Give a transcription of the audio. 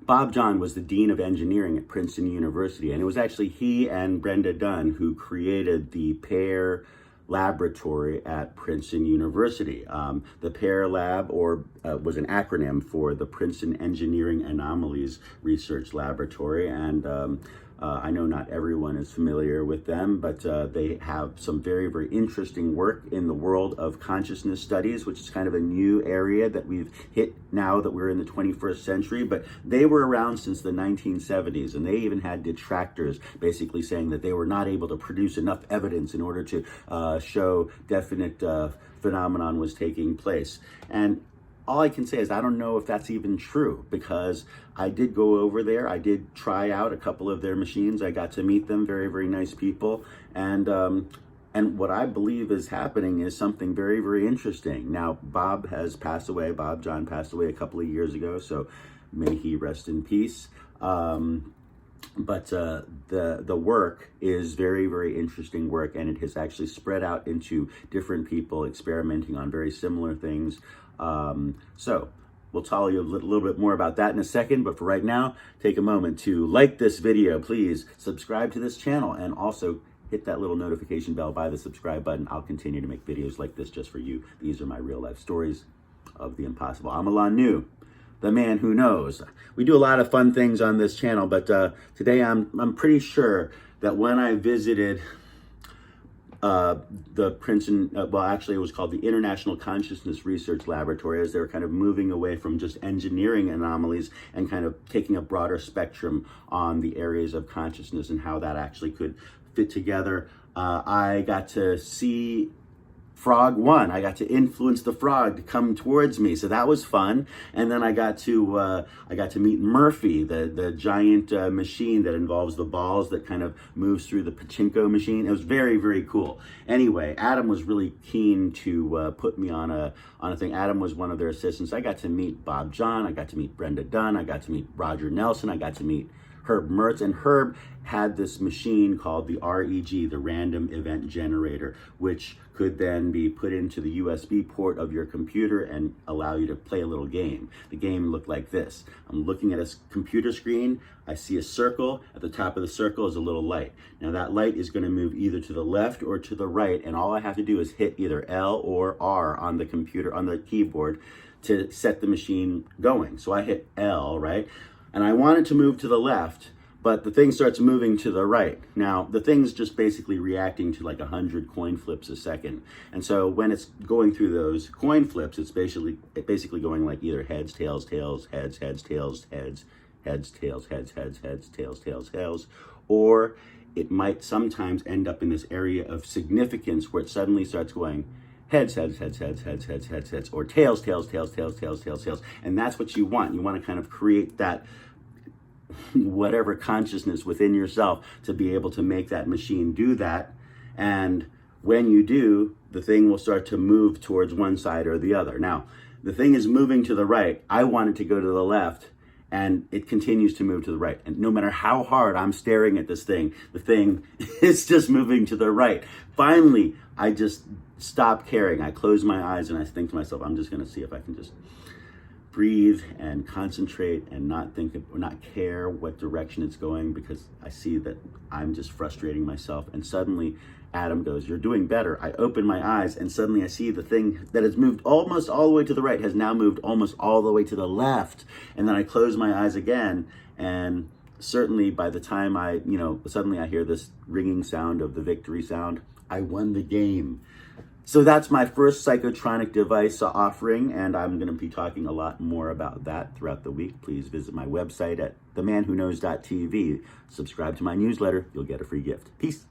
Bob John was the Dean of Engineering at Princeton University, and it was actually he and Brenda Dunn who created the PEAR laboratory at Princeton University. The PEAR Lab was an acronym for the Princeton Engineering Anomalies Research Laboratory, and I know not everyone is familiar with them, but they have some very, very interesting work in the world of consciousness studies, which is kind of a new area that we've hit now that we're in the 21st century. But they were around since the 1970s, and they even had detractors basically saying that they were not able to produce enough evidence in order to show definite phenomenon was taking place. And all I can say is I don't know if that's even true, because I did go over there. I did try out a couple of their machines. I got to meet them, very, very nice people. And what I believe is happening is something very, very interesting. Now, Bob has passed away. Bob John passed away a couple of years ago, so may he rest in peace. But the work is very, very interesting work, and it has actually spread out into different people experimenting on very similar things. So we'll tell you a little bit more about that in a second, but for right now, take a moment to like this video, please subscribe to this channel, and also hit that little notification bell by the subscribe button. I'll continue to make videos like this just for you. These are my real life stories of the impossible. I'm Alain Nu, the man who knows. We do a lot of fun things on this channel, but today I'm pretty sure that when I visited the Princeton, well, actually it was called the International Consciousness Research Laboratory, as they were kind of moving away from just engineering anomalies and kind of taking a broader spectrum on the areas of consciousness and how that actually could fit together. I got to see Frog 1. I got to influence the frog to come towards me, so that was fun. And then I got to meet Murphy, the giant machine that involves the balls that kind of moves through the pachinko machine. It was very, very cool. Anyway, Adam was really keen to put me on a thing. Adam was one of their assistants. I got to meet Bob John. I got to meet Brenda Dunn. I got to meet Roger Nelson. I got to meet Herb Mertz, and Herb had this machine called the REG, the Random Event Generator, which could then be put into the USB port of your computer and allow you to play a little game. The game looked like this. I'm looking at a computer screen. I see a circle. At the top of the circle is a little light. Now that light is going to move either to the left or to the right, and all I have to do is hit either L or R on the computer, on the keyboard, to set the machine going. So I hit L, right? And I want it to move to the left, but the thing starts moving to the right. Now, the thing's just basically reacting to like 100 coin flips a second. And so when it's going through those coin flips, it's basically going like either heads, tails, tails, heads, heads, tails, heads, heads, tails, heads, heads, heads, tails, tails, tails. Or it might sometimes end up in this area of significance where it suddenly starts going heads, heads, heads, heads, heads, heads, heads, heads, or tails, tails, tails, tails, tails, tails, tails. And that's what you want. You want to kind of create that whatever consciousness within yourself to be able to make that machine do that. And when you do, the thing will start to move towards one side or the other. Now, the thing is moving to the right. I want it to go to the left, and it continues to move to the right. And no matter how hard I'm staring at this thing, the thing is just moving to the right. Finally, I just stop caring. I close my eyes and I think to myself, I'm just going to see if I can just breathe and concentrate and not think or not care what direction it's going, because I see that I'm just frustrating myself. And suddenly Adam goes, "You're doing better." I open my eyes and suddenly I see the thing that has moved almost all the way to the right has now moved almost all the way to the left. And then I close my eyes again, and certainly by the time suddenly I hear this ringing sound of the victory sound, I won the game. So that's my first psychotronic device offering, and I'm going to be talking a lot more about that throughout the week. Please visit my website at themanwhoknows.tv. Subscribe to my newsletter. You'll get a free gift. Peace.